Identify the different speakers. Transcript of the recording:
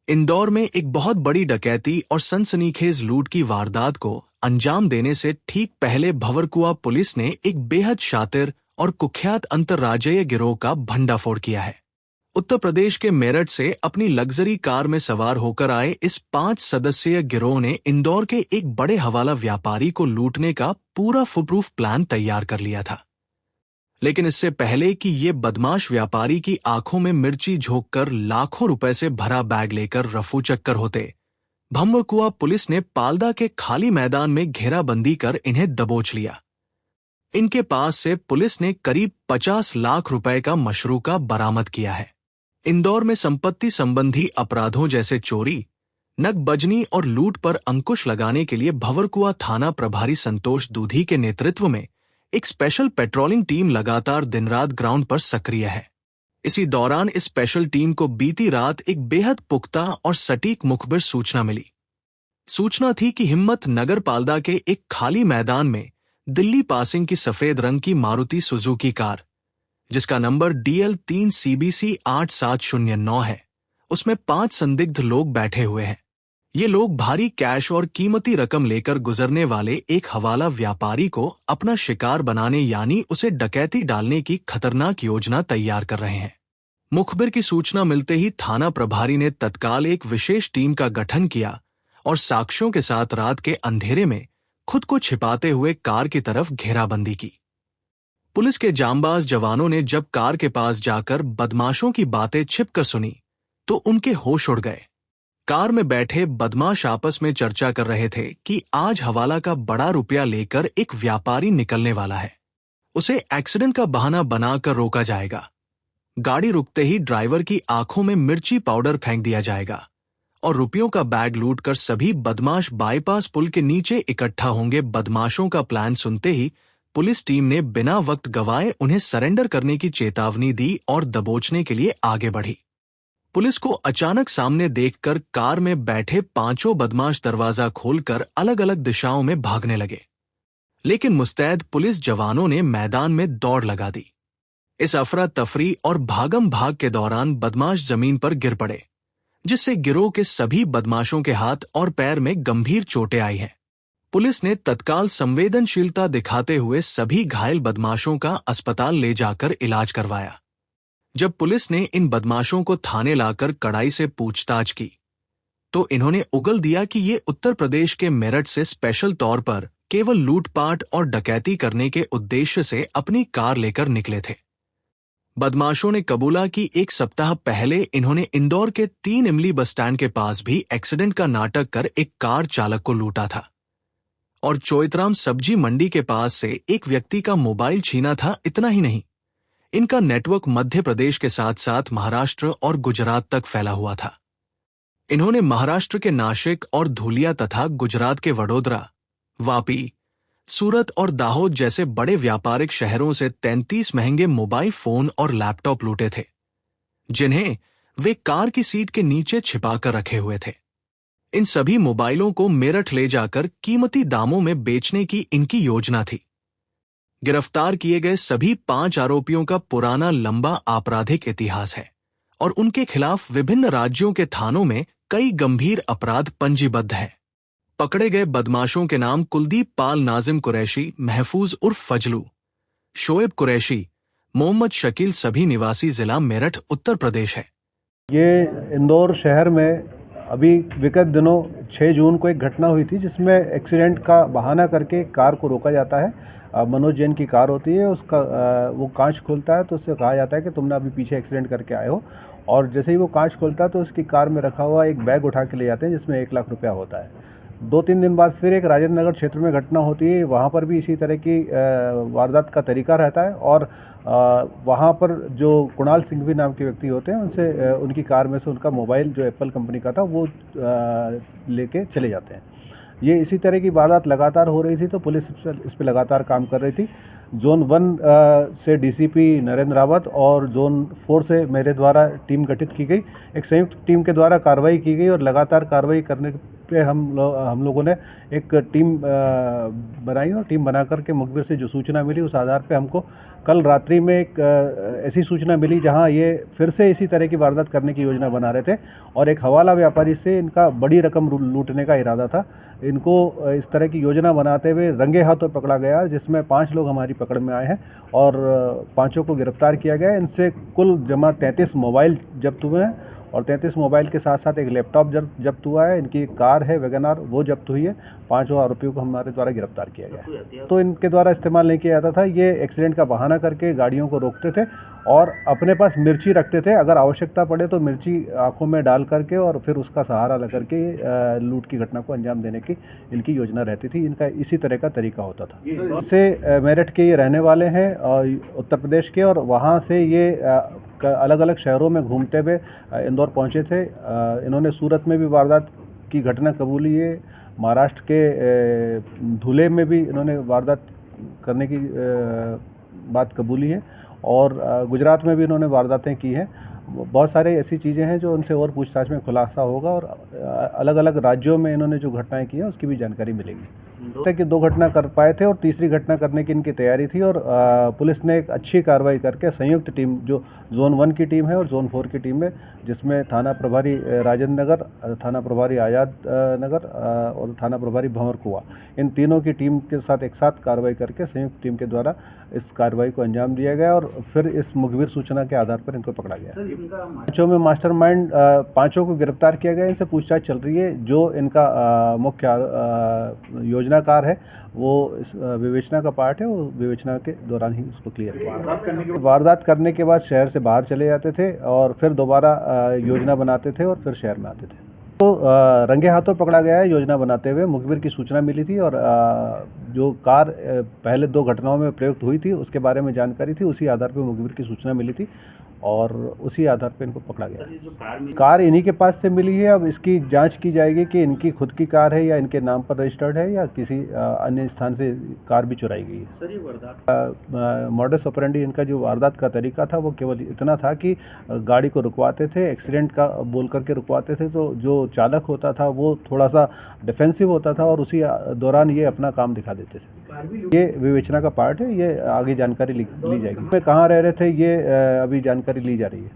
Speaker 1: इंदौर में एक बहुत बड़ी डकैती और सनसनीखेज लूट की वारदात को अंजाम देने से ठीक पहले भंवरकुआ पुलिस ने एक बेहद शातिर और कुख्यात अंतर्राज्यीय गिरोह का भंडाफोड़ किया है। उत्तर प्रदेश के मेरठ से अपनी लग्जरी कार में सवार होकर आए इस 5 सदस्यीय गिरोह ने इंदौर के एक बड़े हवाला व्यापारी को लूटने का पूरा फुलप्रूफ प्लान तैयार कर लिया था। लेकिन इससे पहले कि ये बदमाश व्यापारी की आंखों में मिर्ची झोंककर लाखों रुपए से भरा बैग लेकर रफू चक्कर होते, भंवरकुआ पुलिस ने पाल्दा के खाली मैदान में घेराबंदी कर इन्हें दबोच लिया। इनके पास से पुलिस ने करीब 50 लाख रुपए का मशरूका बरामद किया है। इंदौर में संपत्ति संबंधी अपराधों जैसे चोरी, नकबजनी और लूट पर अंकुश लगाने के लिए भंवरकुआ थाना प्रभारी संतोष दूधी के नेतृत्व में एक स्पेशल पेट्रोलिंग टीम लगातार दिन रात ग्राउंड पर सक्रिय है। इसी दौरान इस स्पेशल टीम को बीती रात एक बेहद पुख्ता और सटीक मुखबिर सूचना मिली। सूचना थी कि हिम्मत नगर पाल्दा के एक खाली मैदान में दिल्ली पासिंग की सफेद रंग की मारुति सुजुकी कार, जिसका नंबर DL 3 CBC 8709 है, उसमें 5 संदिग्ध लोग बैठे हुए हैं। ये लोग भारी कैश और कीमती रकम लेकर गुजरने वाले एक हवाला व्यापारी को अपना शिकार बनाने यानी उसे डकैती डालने की खतरनाक योजना तैयार कर रहे हैं। मुखबिर की सूचना मिलते ही थाना प्रभारी ने तत्काल एक विशेष टीम का गठन किया और साक्ष्यों के साथ रात के अंधेरे में खुद को छिपाते हुए कार की तरफ घेराबंदी की। पुलिस के जांबाज जवानों ने जब कार के पास जाकर बदमाशों की बातें छिपकर सुनी तो उनके होश उड़ गए। कार में बैठे बदमाश आपस में चर्चा कर रहे थे कि आज हवाला का बड़ा रुपया लेकर एक व्यापारी निकलने वाला है, उसे एक्सीडेंट का बहाना बनाकर रोका जाएगा। गाड़ी रुकते ही ड्राइवर की आंखों में मिर्ची पाउडर फेंक दिया जाएगा और रुपयों का बैग लूटकर सभी बदमाश बाईपास पुल के नीचे इकट्ठा होंगे। बदमाशों का प्लान सुनते ही पुलिस टीम ने बिना वक्त गवाए उन्हें सरेंडर करने की चेतावनी दी और दबोचने के लिए आगे बढ़ी। पुलिस को अचानक सामने देखकर कार में बैठे 5 बदमाश दरवाजा खोलकर अलग अलग दिशाओं में भागने लगे, लेकिन मुस्तैद पुलिस जवानों ने मैदान में दौड़ लगा दी। इस अफरा तफरी और भागम भाग के दौरान बदमाश जमीन पर गिर पड़े, जिससे गिरोह के सभी बदमाशों के हाथ और पैर में गंभीर चोटें आई हैं। पुलिस ने तत्काल संवेदनशीलता दिखाते हुए सभी घायल बदमाशों का अस्पताल ले जाकर इलाज करवाया। जब पुलिस ने इन बदमाशों को थाने लाकर कड़ाई से पूछताछ की तो इन्होंने उगल दिया कि ये उत्तर प्रदेश के मेरठ से स्पेशल तौर पर केवल लूटपाट और डकैती करने के उद्देश्य से अपनी कार लेकर निकले थे। बदमाशों ने कबूला कि एक सप्ताह पहले इन्होंने इंदौर के 3 इमली बस स्टैंड के पास भी एक्सीडेंट का नाटक कर एक कार चालक को लूटा था और चोइतराम सब्जी मंडी के पास से एक व्यक्ति का मोबाइल छीना था। इतना ही नहीं, इनका नेटवर्क मध्य प्रदेश के साथ साथ महाराष्ट्र और गुजरात तक फैला हुआ था। इन्होंने महाराष्ट्र के नासिक और धुलिया तथा गुजरात के वडोदरा, वापी, सूरत और दाहोद जैसे बड़े व्यापारिक शहरों से 33 महंगे मोबाइल फोन और लैपटॉप लूटे थे, जिन्हें वे कार की सीट के नीचे छिपाकर रखे हुए थे। इन सभी मोबाइलों को मेरठ ले जाकर कीमती दामों में बेचने की इनकी योजना थी। गिरफ्तार किए गए सभी 5 आरोपियों का पुराना लंबा आपराधिक इतिहास है और उनके खिलाफ विभिन्न राज्यों के थानों में कई गंभीर अपराध पंजीबद्ध हैं। पकड़े गए बदमाशों के नाम कुलदीप पाल नाजिम कुरैशी महफूज उर्फ फजलू, शोएब कुरैशी, मोहम्मद शकील सभी निवासी जिला मेरठ उत्तर प्रदेश है।
Speaker 2: ये इंदौर शहर में अभी विगत दिनों 6 जून को एक घटना हुई थी जिसमें एक्सीडेंट का बहाना करके कार को रोका जाता है। मनोज जैन की कार होती है, उसका वो कांच खोलता है तो उससे कहा जाता है कि तुमने अभी पीछे एक्सीडेंट करके आए हो, और जैसे ही वो कांच खोलता है तो उसकी कार में रखा हुआ एक बैग उठा के ले जाते हैं जिसमें 1 लाख रुपया होता है। 2-3 दिन बाद फिर एक राजेंद्र नगर क्षेत्र में घटना होती है, वहाँ पर भी इसी तरह की वारदात का तरीका रहता है और वहाँ पर जो कुणाल सिंघवी नाम के व्यक्ति होते हैं उनसे उनकी कार में से उनका मोबाइल जो एप्पल कंपनी का था वो लेके चले जाते हैं। ये इसी तरह की वारदात लगातार हो रही थी तो पुलिस इस पर लगातार काम कर रही थी। जोन 1 से DCP नरेंद्र रावत और जोन 4 से मेरे द्वारा टीम गठित की गई। एक संयुक्त टीम के द्वारा कार्रवाई की गई और लगातार कार्रवाई करने पे हम लोगों ने एक टीम बनाई और टीम बना करके मुखबिर से जो सूचना मिली उस आधार पे हमको कल रात्रि में एक ऐसी सूचना मिली जहां ये फिर से इसी तरह की वारदात करने की योजना बना रहे थे और एक हवाला व्यापारी से इनका बड़ी रकम लूटने का इरादा था। इनको इस तरह की योजना बनाते हुए रंगे हाथों पकड़ा गया, जिसमें 5 लोग हमारी पकड़ में आए हैं और 5 को गिरफ्तार किया गया। इनसे कुल जमा 33 मोबाइल जब्त हुए हैं और 33 मोबाइल के साथ साथ एक लैपटॉप जब्त हुआ है। इनकी एक कार है वैगनआर, वो जब्त हुई है। 5 आरोपियों को हमारे द्वारा गिरफ्तार किया गया। तो इनके द्वारा इस्तेमाल नहीं किया जाता था। ये एक्सीडेंट का बहाना करके गाड़ियों को रोकते थे और अपने पास मिर्ची रखते थे। अगर आवश्यकता पड़े तो मिर्ची आंखों में डाल करके और फिर उसका सहारा लेकर के लूट की घटना को अंजाम देने की इनकी योजना रहती थी। इनका इसी तरह का तरीका होता था। इससे मेरठ के ये रहने वाले हैं उत्तर प्रदेश के, और वहाँ से ये अलग अलग शहरों में घूमते हुए इंदौर पहुँचे थे। इन्होंने सूरत में भी वारदात की घटना कबूली है। महाराष्ट्र के धुले में भी इन्होंने वारदात करने की बात कबूली है और गुजरात में भी इन्होंने वारदातें की हैं। बहुत सारे ऐसी चीज़ें हैं जो उनसे और पूछताछ में खुलासा होगा और अलग अलग राज्यों में इन्होंने जो घटनाएं की हैं उसकी भी जानकारी मिलेगी। कि 2 घटना कर पाए थे और तीसरी घटना करने की इनकी तैयारी थी और पुलिस ने एक अच्छी कार्रवाई करके संयुक्त टीम, जो जोन 1 की टीम है और जोन 4 की टीम है, जिसमें थाना प्रभारी राजेंद्र नगर, थाना प्रभारी आजाद नगर और थाना प्रभारी भंवर कुआ, इन तीनों की टीम के साथ एक साथ कार्रवाई करके संयुक्त टीम के द्वारा इस कार्रवाई को अंजाम दिया गया और फिर इस मुखबिर सूचना के आधार पर इनको पकड़ा गया। 5 में मास्टरमाइंड 5 को गिरफ्तार किया गया। इनसे पूछताछ चल रही है। जो इनका मुख्य योजनाकार है वो इस विवेचना का पार्ट है, वो विवेचना के दौरान ही उसको क्लियर किया। वारदात करने के बाद शहर से बाहर चले जाते थे और फिर दोबारा योजना बनाते थे और फिर शहर में आते थे। तो रंगे हाथों पकड़ा गया है योजना बनाते हुए। मुखबिर की सूचना मिली थी और जो कार पहले 2 घटनाओं में प्रयुक्त हुई थी उसके बारे में जानकारी थी। उसी आधार पर मुखबिर की सूचना मिली थी और उसी आधार पर इनको पकड़ा गया। कार इन्हीं के पास से मिली है। अब इसकी जांच की जाएगी कि इनकी खुद की कार है या इनके नाम पर रजिस्टर्ड है या किसी अन्य स्थान से कार भी चुराई गई है। मॉडस ऑपरेंडी इनका जो वारदात का तरीका था वो केवल इतना था कि गाड़ी को रुकवाते थे, एक्सीडेंट का बोल करके रुकवाते थे, तो जो चालक होता था वो थोड़ा सा डिफेंसिव होता था और उसी दौरान ये अपना काम दिखा देते थे। ये विवेचना का पार्ट है। ये आगे जानकारी ली जाएगी। कहाँ रह रहे थे ये अभी जानकारी ली जा रही है।